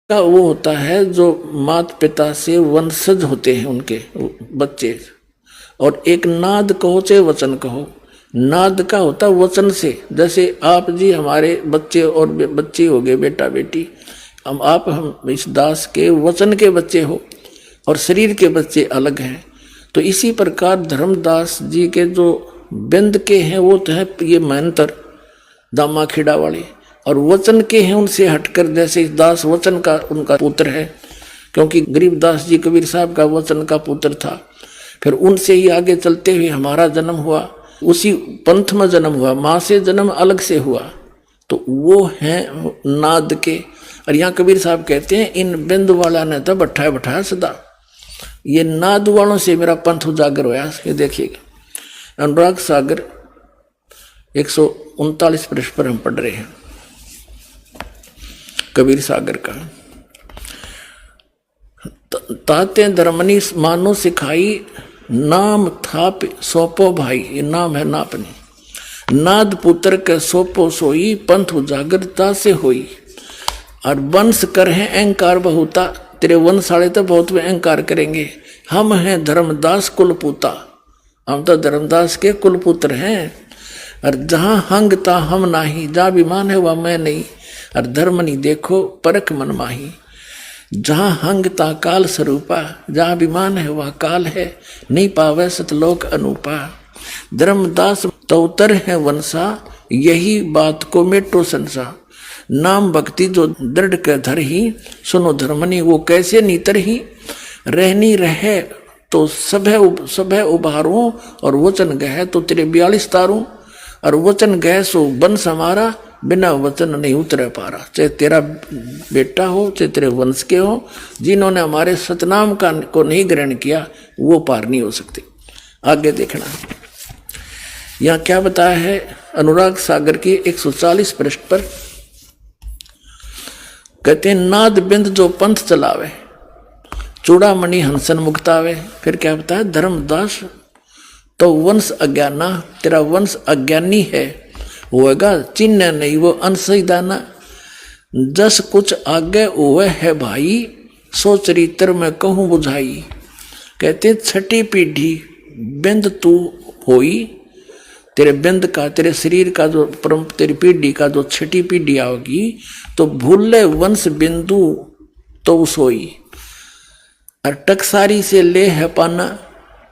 का वो होता है जो माता पिता से वंशज होते हैं उनके बच्चे। और एक नाद कहो चाहे वचन कहो, नाद का होता वचन से। जैसे आप जी हमारे बच्चे और बच्ची हो गए, बेटा बेटी, हम इस दास के वचन के बच्चे हो और शरीर के बच्चे अलग हैं। तो इसी प्रकार धर्मदास जी के जो बिंद के हैं वो तो है ये महंतर दामा खेड़ा वाले, और वचन के हैं उनसे हटकर, जैसे दास वचन का उनका पुत्र है, क्योंकि गरीबदास जी कबीर साहब का वचन का पुत्र था। फिर उनसे ही आगे चलते हुए हमारा जन्म हुआ, उसी पंथ में जन्म हुआ, माँ से जन्म अलग से हुआ। तो वो हैं नाद के। और यहाँ कबीर साहब कहते हैं इन बिंद वाला ने तो बैठाया बैठाया सदा, ये नाद वालों से मेरा पंथ उजागर होया। ये देखिएगा अनुराग सागर 139 पृष्ठ पर हम पढ़ रहे हैं कबीर सागर का। ताते धर्मनी मानो सिखाई, नाम थाप सोपो भाई, ये नाम है नापनी। नाद पुत्र के सोपो सोई, पंथ उजागरता से होई। और वंश कर है अहंकार बहुता, तेरे वंश वाले तो बहुत में अहंकार करेंगे। हम हैं धर्मदास कुलपुता, हम तो धर्मदास के कुलपुत्र हैं। और जहाँ हंगता हम नाही, जहाँ विमान है वह मैं नहीं। और धर्म नहीं देखो परख मन माही, जहाँ हंगता काल स्वरूपा, जहाँ विमान है वह काल है। नहीं पावे सतलोक अनूपा, धर्मदास तो उतर है वंशा, यही बात को मेटो संसा। नाम भक्ति जो दृढ़ के धर ही, सुनो धर्मनी वो कैसे नीतर ही। रहनी रहे तो सभे उभारूं, और वचन गह तो तेरे 42 तारूं। और वचन गह सो वंश हमारा, बिना वचन नहीं उतर पा रहा। चाहे तेरा बेटा हो चाहे तेरे वंश के हो, जिन्होंने हमारे सतनाम का को नहीं ग्रहण किया वो पार नहीं हो सकते। आगे देखना यहाँ क्या बताया है अनुराग सागर की 140 पृष्ठ पर। कहते हैं नाद बिंद जो पंथ चलावे, चूड़ामणि हंसन मुक्तावे। फिर क्या बताया धर्मदास तो वंश अज्ञाना, तेरा वंश अज्ञानी है, होएगा चिन्ह नहीं वो अनसही दाना। जस कुछ आगे हुए है भाई, सो चरित्र में कहूँ बुझाई। कहते छठी पीढ़ी बिंद तू होई, तेरे बिंद का तेरे शरीर का जो तेरी पीढ़ी का जो छठी पीढ़ी आओगी, तो भूले वंश बिंदु तो सोई। और टकसारी से ले है पाना,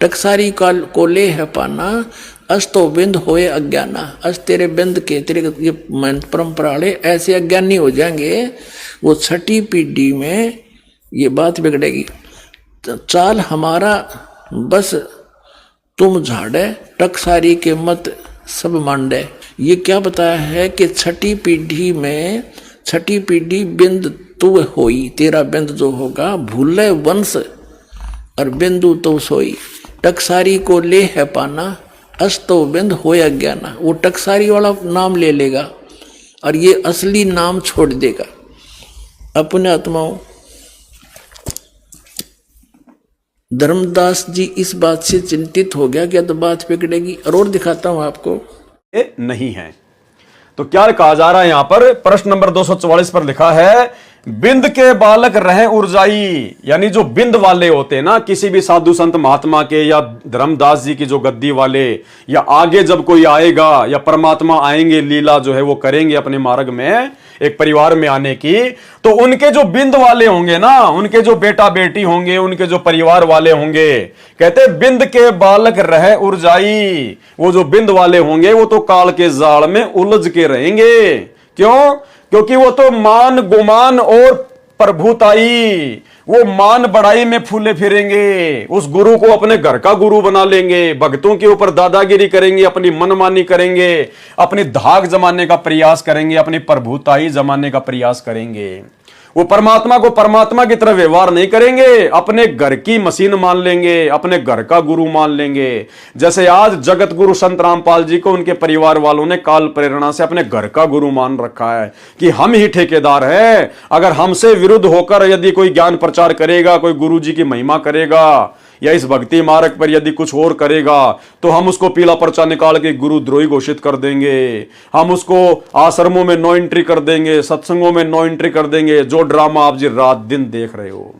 टकसारी को ले है पाना। अस तो बिंद होए अज्ञाना, अस तेरे बिंद के तेरे ये परंपरा वाले ऐसे अज्ञानी हो जाएंगे, वो छठी पीढ़ी में ये बात बिगड़ेगी। चाल हमारा बस तुम झाड़े, टकसारी के मत सब मांडे। ये क्या बताया है कि छठी पीढ़ी में, छठी पीढ़ी बिंद तू होई, तेरा बिंद जो होगा भूले वंश और बिंदु तो सोई। टकसारी को ले है पाना, अस्तो बिंद होय अज्ञाना। वो टकसारी वाला नाम ले लेगा और ये असली नाम छोड़ देगा। अपने आत्माओं धर्मदास जी इस बात से चिंतित हो गया कि अब तो बात बिगड़ेगी। और दिखाता हूं आपको नहीं है। तो क्या कहा जा रहा है यहां पर, प्रश्न नंबर 244 पर लिखा है बिंद के बालक रहे उर्जाई। यानी जो बिंद वाले होते हैं ना, किसी भी साधु संत महात्मा के या धर्मदास जी की जो गद्दी वाले, या आगे जब कोई आएगा या परमात्मा आएंगे, लीला जो है वो करेंगे अपने मार्ग में एक परिवार में आने की, तो उनके जो बिंद वाले होंगे ना, उनके जो बेटा बेटी होंगे, उनके जो परिवार वाले होंगे, कहते बिंद के बालक रहे उर्जाई। वो जो बिंद वाले होंगे वो तो काल के जाल में उलझ के रहेंगे। क्यों? क्योंकि वो तो मान गुमान और प्रभुताई, वो मान बड़ाई में फूले फिरेंगे। उस गुरु को अपने घर का गुरु बना लेंगे, भक्तों के ऊपर दादागिरी करेंगे, अपनी मनमानी करेंगे, अपनी धाक जमाने का प्रयास करेंगे, अपनी प्रभुताई जमाने का प्रयास करेंगे। वो परमात्मा को परमात्मा की तरह व्यवहार नहीं करेंगे, अपने घर की मशीन मान लेंगे, अपने घर का गुरु मान लेंगे। जैसे आज जगत गुरु संत रामपाल जी को उनके परिवार वालों ने काल प्रेरणा से अपने घर का गुरु मान रखा है कि हम ही ठेकेदार हैं। अगर हमसे विरुद्ध होकर यदि कोई ज्ञान प्रचार करेगा, कोई गुरु जी की महिमा करेगा या इस भक्ति मार्ग पर यदि कुछ और करेगा तो हम उसको पीला पर्चा निकाल के गुरुद्रोही घोषित कर देंगे, हम उसको आश्रमों में नो एंट्री कर देंगे, सत्संगों में नो एंट्री कर देंगे। जो ड्रामा आप जी रात दिन देख रहे हो।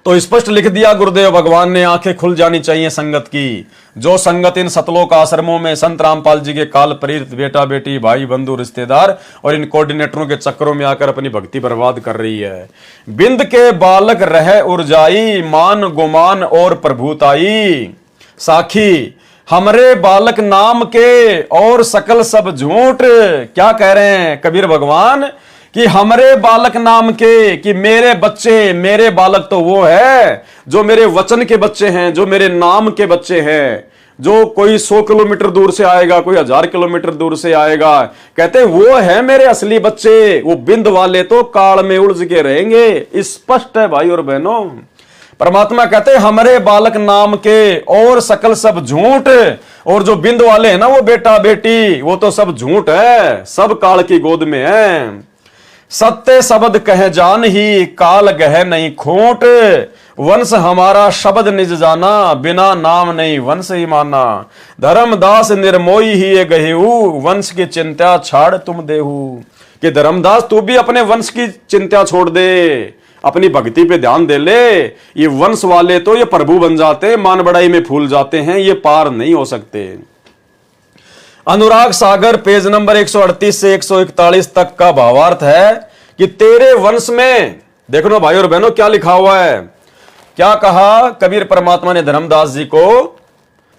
तो स्पष्ट लिख दिया गुरुदेव भगवान ने, आंखें खुल जानी चाहिए संगत की। जो संगत इन सतलोक आश्रमों में संत रामपाल जी के काल प्रेरित बेटा बेटी भाई बंधु रिश्तेदार और इन कोऑर्डिनेटरों के चक्करों में आकर अपनी भक्ति बर्बाद कर रही है। बिंद के बालक रह उर्जाई, मान गुमान और प्रभुताई। साखी हमरे बालक नाम के और सकल सब झूठ। क्या कह रहे हैं कबीर भगवान कि हमरे बालक नाम के, कि मेरे बच्चे, मेरे बालक तो वो है जो मेरे वचन के बच्चे हैं, जो मेरे नाम के बच्चे हैं, जो कोई 100 किलोमीटर दूर से आएगा, कोई 1000 किलोमीटर दूर से आएगा। कहते हैं वो है मेरे असली बच्चे। वो बिंद वाले तो काल में उलझ के रहेंगे। स्पष्ट है भाई और बहनों। परमात्मा कहते हैं हमरे बालक नाम के और सकल सब झूठ। और जो बिंद वाले हैं ना, वो बेटा बेटी, वो तो सब झूठ है, सब काल की गोद में है। सत्य शब्द कह जान ही, काल गह नहीं खोट। वंश हमारा शब्द निज जाना, बिना नाम नहीं वंश ही माना। धर्मदास निर्मोही ही ये गहेऊ, वंश की चिंता छाड़ तुम देहू। कि धर्मदास तू भी अपने वंश की चिंता छोड़ दे, अपनी भक्ति पे ध्यान दे ले। ये वंश वाले तो ये प्रभु बन जाते, मान बड़ाई में फूल जाते हैं, ये पार नहीं हो सकते। अनुराग सागर पेज नंबर 138 से 141 तक का भावार्थ है कि तेरे वंश में, देखो ना भाई और बहनों क्या लिखा हुआ है। क्या कहा कबीर परमात्मा ने धर्मदास जी को,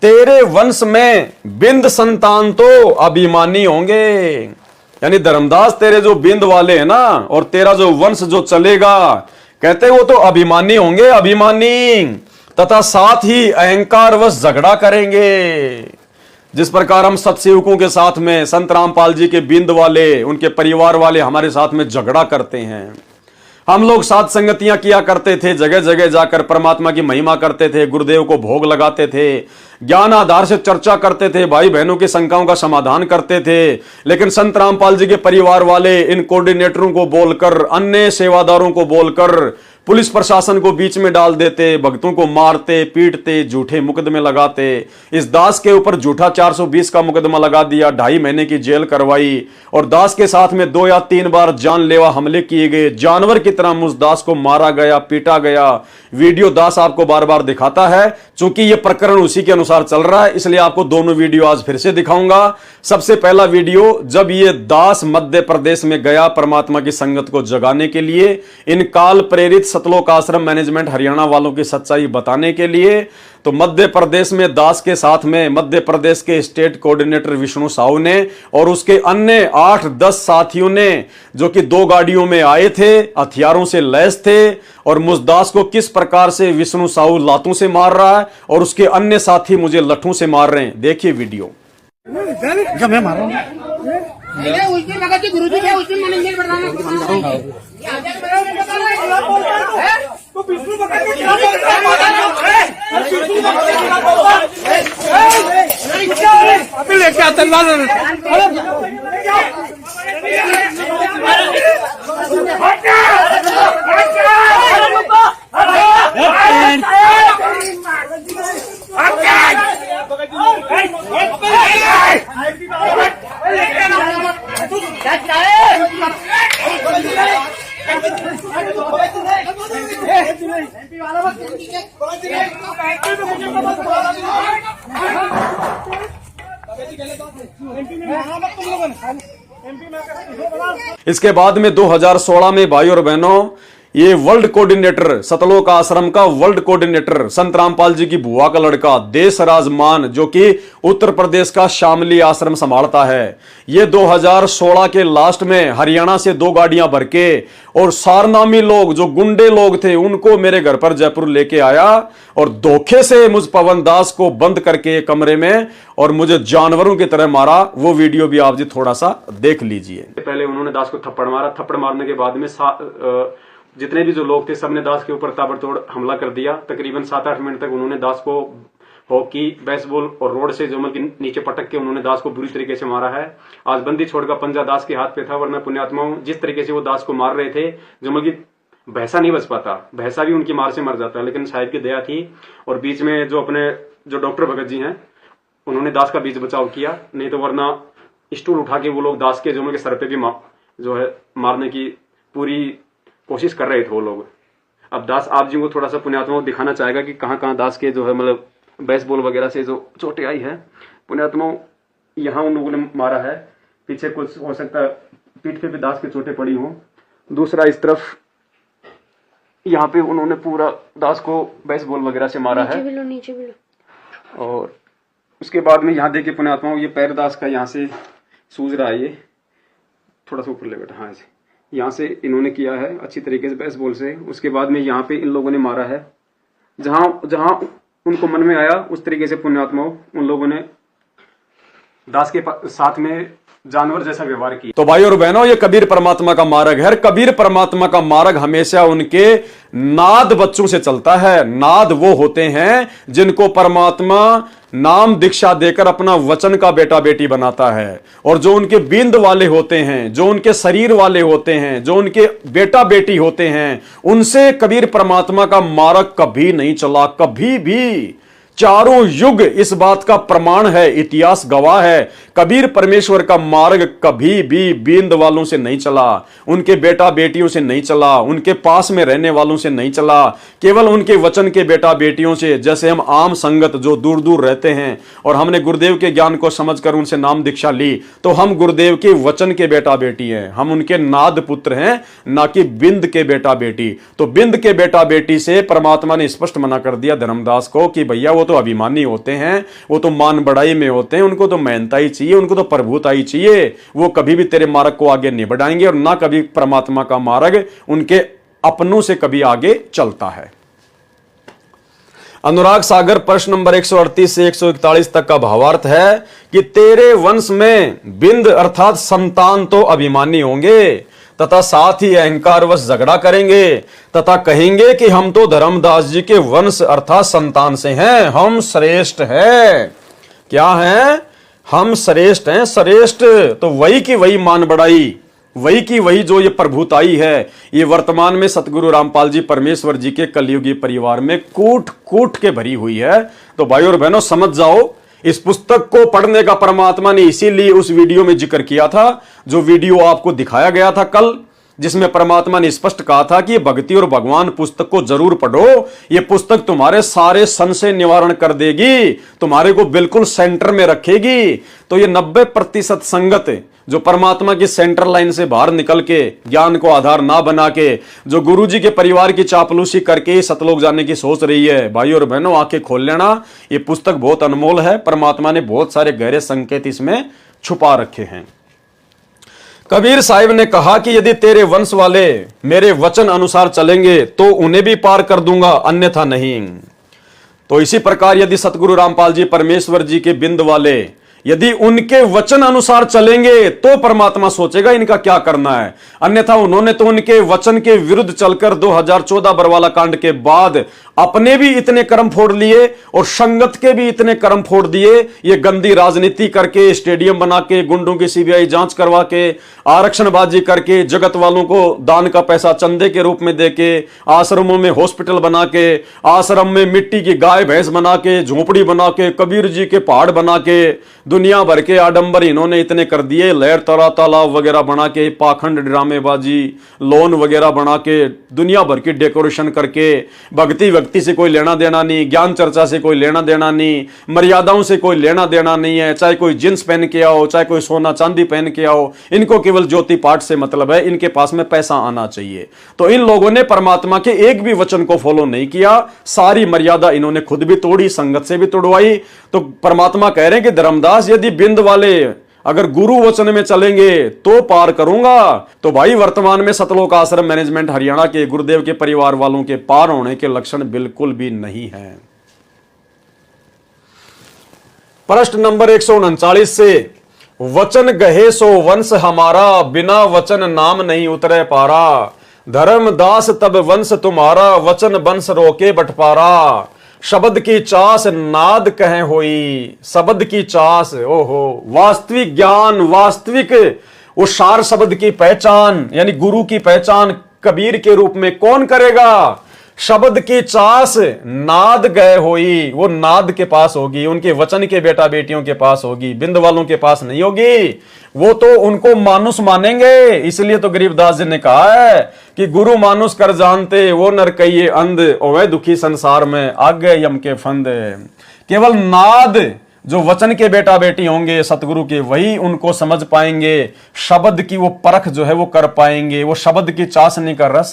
तेरे वंश में बिंद संतान तो अभिमानी होंगे। यानी धर्मदास तेरे जो बिंद वाले हैं ना, और तेरा जो वंश जो चलेगा, कहते वो तो अभिमानी होंगे, अभिमानी, तथा साथ ही अहंकारवश झगड़ा करेंगे। जिस प्रकार हम सतसेवकों के साथ में संत रामपाल जी के बिंद वाले, उनके परिवार वाले हमारे साथ में झगड़ा करते हैं। हम लोग साथ संगतियां किया करते थे, जगह जगह जाकर परमात्मा की महिमा करते थे, गुरुदेव को भोग लगाते थे, ज्ञान आधार से चर्चा करते थे, भाई बहनों की शंकाओं का समाधान करते थे। लेकिन संत रामपाल जी के परिवार वाले इन कोऑर्डिनेटरों को बोलकर, अन्य सेवादारों को बोलकर, पुलिस प्रशासन को बीच में डाल देते, भक्तों को मारते पीटते, झूठे मुकदमे लगाते। इस दास के ऊपर झूठा 420 का मुकदमा लगा दिया, 2.5 महीने की जेल करवाई, और दास के साथ में 2 या 3 बार जानलेवा हमले किए गए। जानवर की तरह उस दास को मारा गया, पीटा गया। वीडियो दास आपको बार बार दिखाता है। चूंकि यह प्रकरण उसी के अनुसार चल रहा है, इसलिए आपको दोनों वीडियो आज फिर से दिखाऊंगा। सबसे पहला वीडियो, जब ये दास मध्य प्रदेश में गया परमात्मा की संगत को जगाने के लिए, इन काल प्रेरित सतलोक आश्रम मैनेजमेंट हरियाणा वालों की सच्चाई बताने के लिए, तो मध्य प्रदेश में दास के साथ में मध्य प्रदेश के स्टेट कोऑर्डिनेटर विष्णु साहू ने और उसके अन्य 8-10 साथियों ने, जो कि 2 गाड़ियों में आए थे, हथियारों से लैस थे, और मुझ दास को किस प्रकार से विष्णु साहू लातों से मार रहा है और उसके अन्य साथी मुझे लठों से मार रहे हैं। देखिए वीडियो। मैं मार रहा हूँ। उस दिन लगा कि गुरुजी के उस दिन मैनेजमेंट बढ़ाना तो विष्णु भगत के खिलाफ अभी लेके आते इसके बाद में 2016 में भाई और बहनों, ये वर्ल्ड कोऑर्डिनेटर, सतलोक आश्रम का वर्ल्ड कोऑर्डिनेटर, संत रामपाल जी की बुआ का लड़का देशराज मान, जो कि उत्तर प्रदेश का शामली आश्रम संभालता है, ये 2016 के लास्ट में हरियाणा से 2 गाड़ियां भर के और सारनामी लोग, जो गुंडे लोग थे, उनको मेरे घर पर जयपुर लेके आया और धोखे से मुझ पवन दास को बंद करके कमरे में और मुझे जानवरों की तरह मारा। वो वीडियो भी आप जी थोड़ा सा देख लीजिए। पहले उन्होंने दास को थप्पड़ मारा, थप्पड़ मारने के बाद में जितने भी जो लोग थे सबने दास के ऊपर ताबड़तोड़ हमला कर दिया। तकरीबन 7-8 मिनट तक उन्होंने दास को हॉकी, बेसबॉल और रोड से जमल के नीचे पटक के उन्होंने दास को बुरी तरीके से मारा है। आज बंदी छोड़ का पंजा दास के हाथ पे था, वरना पुण्यात्माओं जिस तरीके से वो दास को मार रहे थे, जमल की भैंसा नहीं बच पाता, भैंसा भी उनकी मार से मर जाता है, लेकिन साहिब की दया थी और बीच में जो डॉक्टर भगत जी हैं उन्होंने दास का बीच बचाव किया, नहीं तो वरना स्टूल उठा के वो लोग दास के जो उनके सर पे भी जो है मारने की पूरी कोशिश कर रहे थे वो लोग। अब दास आप जी को थोड़ा सा पुण्यात्मा को दिखाना चाहेगा कि कहाँ कहाँ दास के जो है मतलब बेसबॉल वगैरह से जो चोटें आई है। पुण्यात्मा यहाँ उन लोगों ने मारा है, पीछे कुछ हो सकता है पीठ पे भी दास की चोटें पड़ी हों। दूसरा इस तरफ यहाँ पे उन्होंने पूरा दास को बेसबॉल वगैरह से मारा है। नीचे भी लो। और उसके बाद में यहाँ देखिए पुण्यात्मा ये पैर दास का यहाँ से सूज रहा है, ये थोड़ा सा ऊपर ले बैठा, हाँ ऐसे यहाँ से इन्होंने किया है अच्छी तरीके से बेसबॉल से। उसके बाद में यहाँ पे इन लोगों ने मारा है, जहाँ जहाँ उनको मन में आया उस तरीके से पुण्यात्मा उन लोगों ने दास के साथ में जानवर जैसा व्यवहार किया। तो भाई और बहनों ये कबीर परमात्मा का मार्ग है। कबीर परमात्मा का मार्ग हमेशा उनके नाद बच्चों से चलता है। नाद वो होते हैं जिनको परमात्मा नाम दीक्षा देकर अपना वचन का बेटा बेटी बनाता है, और जो उनके बिंद वाले होते हैं, जो उनके शरीर वाले होते हैं, जो उनके बेटा बेटी होते हैं, उनसे कबीर परमात्मा का मार्ग कभी नहीं चला, कभी भी। चारों युग इस बात का प्रमाण है, इतिहास गवाह है। कबीर परमेश्वर का मार्ग कभी भी बिंद वालों से नहीं चला, उनके बेटा बेटियों से नहीं चला, उनके पास में रहने वालों से नहीं चला, केवल उनके वचन के बेटा बेटियों से। जैसे हम आम संगत जो दूर दूर रहते हैं और हमने गुरुदेव के ज्ञान को समझकर उनसे नाम दीक्षा ली, तो हम गुरुदेव के वचन के बेटा बेटी हैं, हम उनके नाद पुत्र हैं, ना कि बिंद के बेटा बेटी। तो बिंद के बेटा बेटी से परमात्मा ने स्पष्ट मना कर दिया धर्मदास को कि भैया वो तो अभिमानी होते हैं, वो तो मान बढ़ाई में होते हैं, उनको तो मेहनता ही चाहिए, उनको तो प्रभुता ही चाहिए, वो कभी भी तेरे मार्ग को आगे नहीं बढ़ाएंगे, और ना कभी परमात्मा का मार्ग उनके अपनों से कभी आगे चलता है। अनुराग सागर प्रश्न नंबर 138 से 141 तक का भावार्थ है कि तेरे वंश में बिंद अर्थात संतान तो अभिमानी होंगे तथा साथ ही अहंकारवश झगड़ा करेंगे तथा कहेंगे कि हम तो धर्मदास जी के वंश अर्थात संतान से हैं, हम श्रेष्ठ हैं। क्या हैं? हम श्रेष्ठ हैं। श्रेष्ठ तो वही की वही मान बढ़ाई, वही की वही जो ये प्रभुताई है, ये वर्तमान में सतगुरु रामपाल जी परमेश्वर जी के कलयुगी परिवार में कूट कूट के भरी हुई है। तो भाई और बहनों समझ जाओ, इस पुस्तक को पढ़ने का परमात्मा ने इसीलिए उस वीडियो में जिक्र किया था, जो वीडियो आपको दिखाया गया था कल, जिसमें परमात्मा ने स्पष्ट कहा था कि भक्ति और भगवान पुस्तक को जरूर पढ़ो, ये पुस्तक तुम्हारे सारे संशय निवारण कर देगी, तुम्हारे को बिल्कुल सेंटर में रखेगी। तो ये 90% संगत जो परमात्मा की सेंटर लाइन से बाहर निकल के ज्ञान को आधार ना बना के जो गुरुजी के परिवार की चापलूसी करके सतलोक जाने की सोच रही है, भाई और बहनों आंखें खोल लेना, ये पुस्तक बहुत अनमोल है। परमात्मा ने बहुत सारे गहरे संकेत इसमें छुपा रखे हैं। कबीर साहिब ने कहा कि यदि तेरे वंश वाले मेरे वचन अनुसार चलेंगे तो उन्हें भी पार कर दूंगा, अन्यथा नहीं। तो इसी प्रकार यदि सतगुरु रामपाल जी परमेश्वर जी के बिंद वाले यदि उनके वचन अनुसार चलेंगे तो परमात्मा सोचेगा इनका क्या करना है, अन्यथा उन्होंने तो उनके वचन के विरुद्ध चलकर 2014 बरवाला कांड के बाद अपने भी इतने कर्म फोड़ लिए और संगत के भी इतने कर्म फोड़ दिए। ये गंदी राजनीति करके, स्टेडियम बना के, गुंडों की सीबीआई जांच करवा के, आरक्षणबाजी करके, जगत वालों को दान का पैसा चंदे के रूप में देके, आश्रमों में हॉस्पिटल बना के, आश्रम में मिट्टी की गाय भैंस बना के, झोपड़ी बना के, कबीर जी के पहाड़ बना के, दुनिया भर के आडंबर इन्होंने इतने कर दिए। लहर तला तालाब वगैरह बना के, पाखंड ड्रामेबाजी, लोन वगैरह बना के, दुनिया भर की डेकोरेशन करके, भक्ति से कोई लेना देना नहीं, ज्ञान चर्चा से कोई लेना देना नहीं, मर्यादाओं से कोई लेना देना नहीं है। चाहे कोई जींस पहन के आओ, चाहे कोई सोना चांदी पहन के आओ, इनको केवल ज्योति पाठ से मतलब है, इनके पास में पैसा आना चाहिए। तो इन लोगों ने परमात्मा के एक भी वचन को फॉलो नहीं किया, सारी मर्यादा इन्होंने खुद भी तोड़ी, संगत से भी तोड़वाई। तो परमात्मा कह रहे हैं कि धर्मदास यदि बिंद वाले अगर गुरु वचन में चलेंगे तो पार करूंगा। तो भाई वर्तमान में सतलोक आश्रम मैनेजमेंट हरियाणा के गुरुदेव के परिवार वालों के पार होने के लक्षण बिल्कुल भी नहीं है। प्रश्न नंबर 139 से वचन गहे सो वंश हमारा, बिना वचन नाम नहीं उतरे पारा। धर्मदास तब वंश तुम्हारा, वचन वंश रोके बटपारा। शब्द की चास नाद कहे होई, शब्द की चास, ओहो, वास्तविक ज्ञान, वास्तविक वो सार शब्द की पहचान, यानी गुरु की पहचान कबीर के रूप में कौन करेगा? शब्द की चास नाद गए होई, वो नाद के पास होगी, उनके वचन के बेटा बेटियों के पास होगी, बिंद वालों के पास नहीं होगी। वो तो उनको मानुष मानेंगे। इसलिए तो गरीबदास जी ने कहा है कि गुरु मानुष कर जानते, वो नर कहिए अंध, ओवे दुखी संसार में आगे यम के फंद। केवल नाद जो वचन के बेटा बेटी होंगे सतगुरु के, वही उनको समझ पाएंगे, शब्द की वो परख जो है वो कर पाएंगे, वो शब्द की चाशनी का रस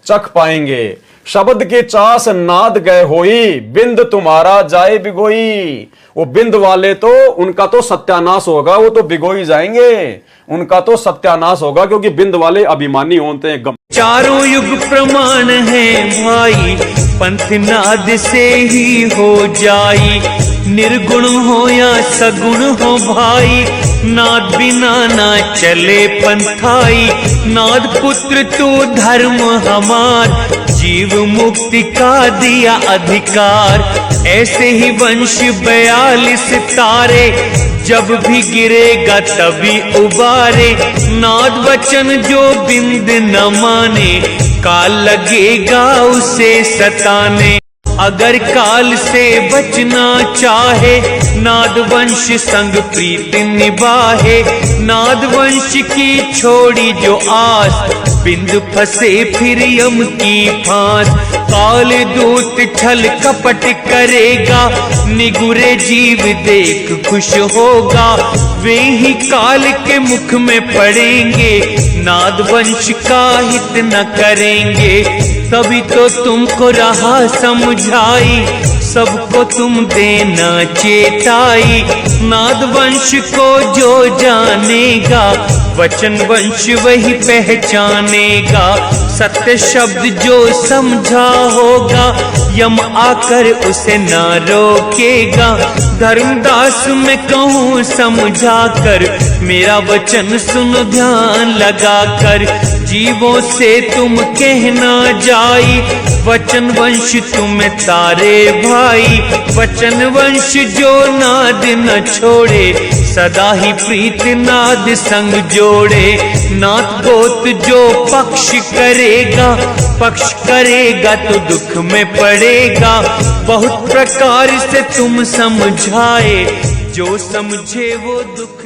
चख पाएंगे। शब्द के चास नाद गए होई, बिंद तुम्हारा जाए बिगोई। वो बिंद वाले तो उनका तो सत्यानाश होगा, वो तो बिगोई जाएंगे, उनका तो सत्यानाश होगा, क्योंकि बिंद वाले अभिमानी होते हैं। चारों युग प्रमाण है भाई, पंथ नाद से ही हो जाई। निर्गुण हो या सगुण हो भाई, नाद बिना ना चले पंथाई। नाद पुत्र तू धर्म हमार, जीव मुक्ति का दिया अधिकार। ऐसे ही वंश 42 तारे, जब भी गिरेगा तभी उबारे। नाद वचन जो बिंद न माने, काल लगेगा उसे सताने। अगर काल से बचना चाहे, नाद वंश संग प्रीत निभाहे। नाद वंश की छोड़ी जो आस, बिंद फंसे फिर यम की फांस। काल दूत छल कपट करेगा, निगुरे जीव देख खुश होगा। वे ही काल के मुख में पड़ेंगे, नाद वंश का हित न करेंगे। तभी तो तुमको रहा समझाई, सबको तुम देना चेताई। नाद वंश को जो जानेगा, वचन वंश वही पहचानेगा। सत्य शब्द जो समझा होगा, यम आकर उसे ना रोकेगा। धर्मदास मैं कहूँ समझा कर, मेरा वचन सुनो ध्यान लगा कर। जीवों से तुम कहना जाई, वचन वंश तुम तारे भाई। वचन वंश जो नाद न छोड़े, सदा ही प्रीत नाद संग जोड़े। नाथ गोत जो पक्ष करेगा तो दुख में पड़ेगा। बहुत प्रकार से तुम समझाए, जो समझे वो दुख